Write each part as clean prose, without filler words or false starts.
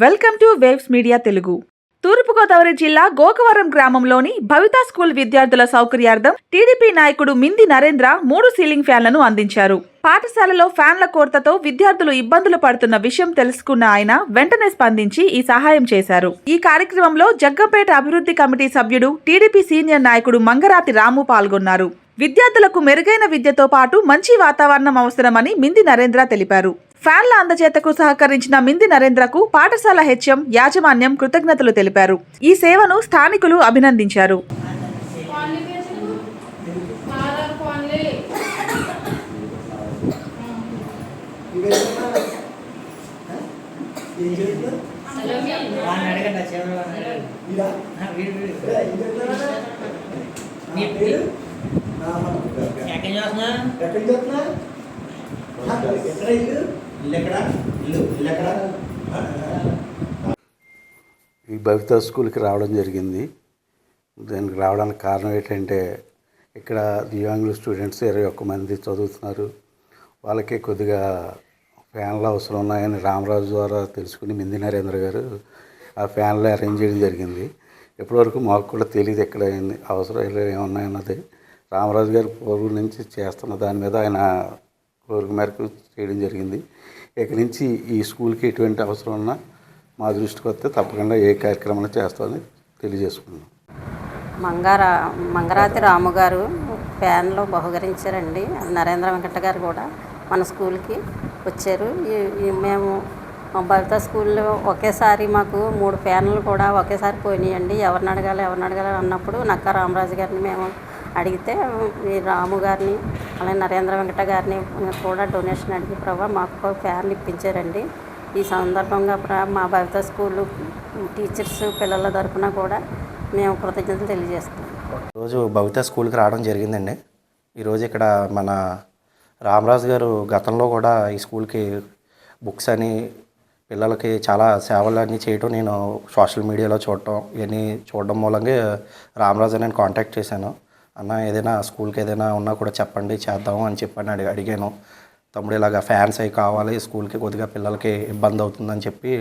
Welcome to waves media Telugu. Thurpu Godavari జిల్లా గోకవరం గ్రామంలోని భవితా school విద్యార్థుల సౌకర్యార్థం టీడీపీ నాయకుడు మింది నరేంద్ర 3 సీలింగ్ ఫ్యాన్లను అందించారు. పాఠశాలలో ఫ్యాన్ల కొరతతో విద్యార్థులు ఇబ్బందులు పడుతున్న విషయం తెలుసుకున్న ఆయన వెంటనే స్పందించి ఈ సహాయం చేశారు. ఈ కార్యక్రమంలో జగ్గంపేట అభివృద్ధి కమిటీ సభ్యుడు టీడీపీ సీనియర్ నాయకుడు మంగరాతి రాము పాల్గొన్నారు. విద్యార్థులకు మెరుగైన విద్యతో పాటు మంచి వాతావరణం అవసరమని మింది నరేంద్ర తెలిపారు. ఫ్యాన్ల అందజేతకు సహకరించిన మింది నరేంద్రకు పాఠశాల హెచ్ఎం యాజమాన్యం కృతజ్ఞతలు తెలిపారు. ఈ సేవను స్థానికులు అభినందించారు. ఈ భవితా స్కూల్కి రావడం జరిగింది. దానికి రావడానికి కారణం ఏంటంటే ఇక్కడ దివ్యాంగుల స్టూడెంట్స్ 21 మంది చదువుతున్నారు. వాళ్ళకి కొద్దిగా ఫ్యాన్లు అవసరం ఉన్నాయని రామరాజు ద్వారా తెలుసుకుని మింది నరేంద్ర గారు ఆ ఫ్యాన్లు అరేంజ్ చేయడం జరిగింది. ఇప్పటివరకు మాకు కూడా తెలియదు ఎక్కడ అవసరాలు ఏమున్నాయన్నది. రామరాజు గారు పూర్వం నుంచి చేస్తున్న దాని మీద ఆయన కోరిక మేరకు చేయడం జరిగింది. ఇక్కడి నుంచి ఈ స్కూల్కి ఎటువంటి అవసరం ఉన్నా మా దృష్టికి వస్తే తప్పకుండా ఏ కార్యక్రమాలు చేస్తామని తెలియజేసుకున్నాం. మంగరాతి రాము గారు ఫ్యాన్లో బహుకరించారండి. నరేంద్ర వెంకట గారు కూడా మన స్కూల్కి వచ్చారు. మేము భవితా స్కూల్లో ఒకేసారి మాకు 3 ఫ్యాన్లు కూడా ఒకేసారి పోయినాయండి. ఎవరిని అడగాలి అన్నప్పుడు నక్కా రామరాజు గారిని మేము అడిగితే ఈ రాము గారిని అలాగే నరేంద్ర వెంకట గారిని కూడా డొనేషన్ అడిగి మాకు ఫ్యాన్లు ఇప్పించారండి. ఈ సందర్భంగా మా భవితా స్కూలు టీచర్స్ పిల్లల తరఫున కూడా మేము కృతజ్ఞతలు తెలియజేస్తాం. ఈరోజు భవితా స్కూల్కి రావడం జరిగిందండి. ఈరోజు ఇక్కడ మన రామరాజు గారు గతంలో కూడా ఈ స్కూల్కి బుక్స్ అని పిల్లలకి చాలా సేవలు అన్నీ చేయటం నేను సోషల్ మీడియాలో చూడడం మూలంగా రామరాజు నేను కాంటాక్ట్ చేశాను. అన్న ఏదైనా స్కూల్కి ఏదైనా ఉన్నా కూడా చెప్పండి చేద్దాము అని చెప్పని అడిగాను. తమ్ముడు ఇలాగ ఫ్యాన్స్ అవి కావాలి స్కూల్కి కొద్దిగా పిల్లలకి ఇబ్బంది అవుతుందని చెప్పి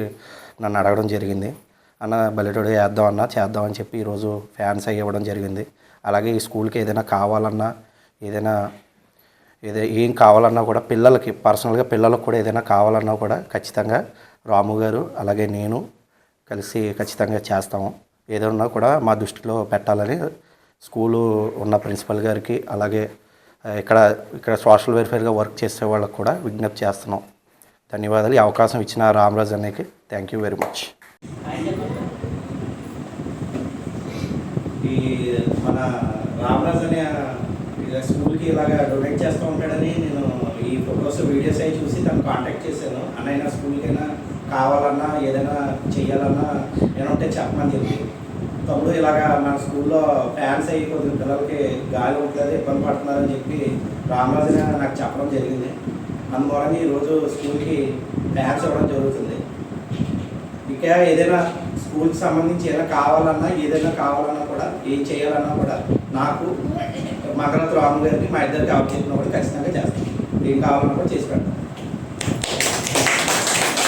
నన్ను అడగడం జరిగింది. అన్న బల్లెటోడు చేద్దామని చెప్పి ఈరోజు ఫ్యాన్స్ అవి ఇవ్వడం జరిగింది. అలాగే ఈ స్కూల్కి ఏదైనా కావాలన్నా ఏం కావాలన్నా కూడా పిల్లలకి పర్సనల్గా పిల్లలకు కూడా ఏదైనా కావాలన్నా కూడా ఖచ్చితంగా రాము గారు అలాగే నేను కలిసి ఖచ్చితంగా చేస్తాము. ఏదైనా కూడా మా దృష్టిలో పెట్టాలని స్కూలు ఉన్న ప్రిన్సిపల్ గారికి అలాగే ఇక్కడ సోషల్ వెల్ఫేర్గా వర్క్ చేసే వాళ్ళకి కూడా విజ్ఞప్తి చేస్తున్నాం. ధన్యవాదాలు. ఈ అవకాశం ఇచ్చిన రామరాజు అన్నకి థ్యాంక్ యూ వెరీ మచ్. ఈ మన రామరాజు అనే స్కూల్కి ఇలాగా డొనేట్ చేస్తూ ఉంటాడని నేను ఈ ఫొటోస్ వీడియోస్ అవి చూసి తను కాంటాక్ట్ చేశాను. అన్నైనా స్కూల్కైనా కావాలన్నా ఏదైనా చేయాలన్నా ఏమంటే చెప్పమని చెప్పి తమ్ముడు ఇలాగా మన స్కూల్లో ఫ్యాన్స్ అయ్యి కొద్దిగా పిల్లలకి గాలి ఉంటుంది ఇబ్బంది పడుతున్నారని చెప్పి రామరాజు నాకు చెప్పడం జరిగింది. అందువలన ఈరోజు స్కూల్కి ఫ్యాన్స్ ఇవ్వడం జరుగుతుంది. ఇక ఏదైనా స్కూల్కి సంబంధించి ఏదైనా కావాలన్నా కూడా ఏం చేయాలన్నా కూడా నాకు మంగరాతి రాము గారికి మా ఇద్దరికి అవకాశం కూడా ఖచ్చితంగా చేస్తాను. ఏం కావాలన్నా కూడా చేసి పెడతాను.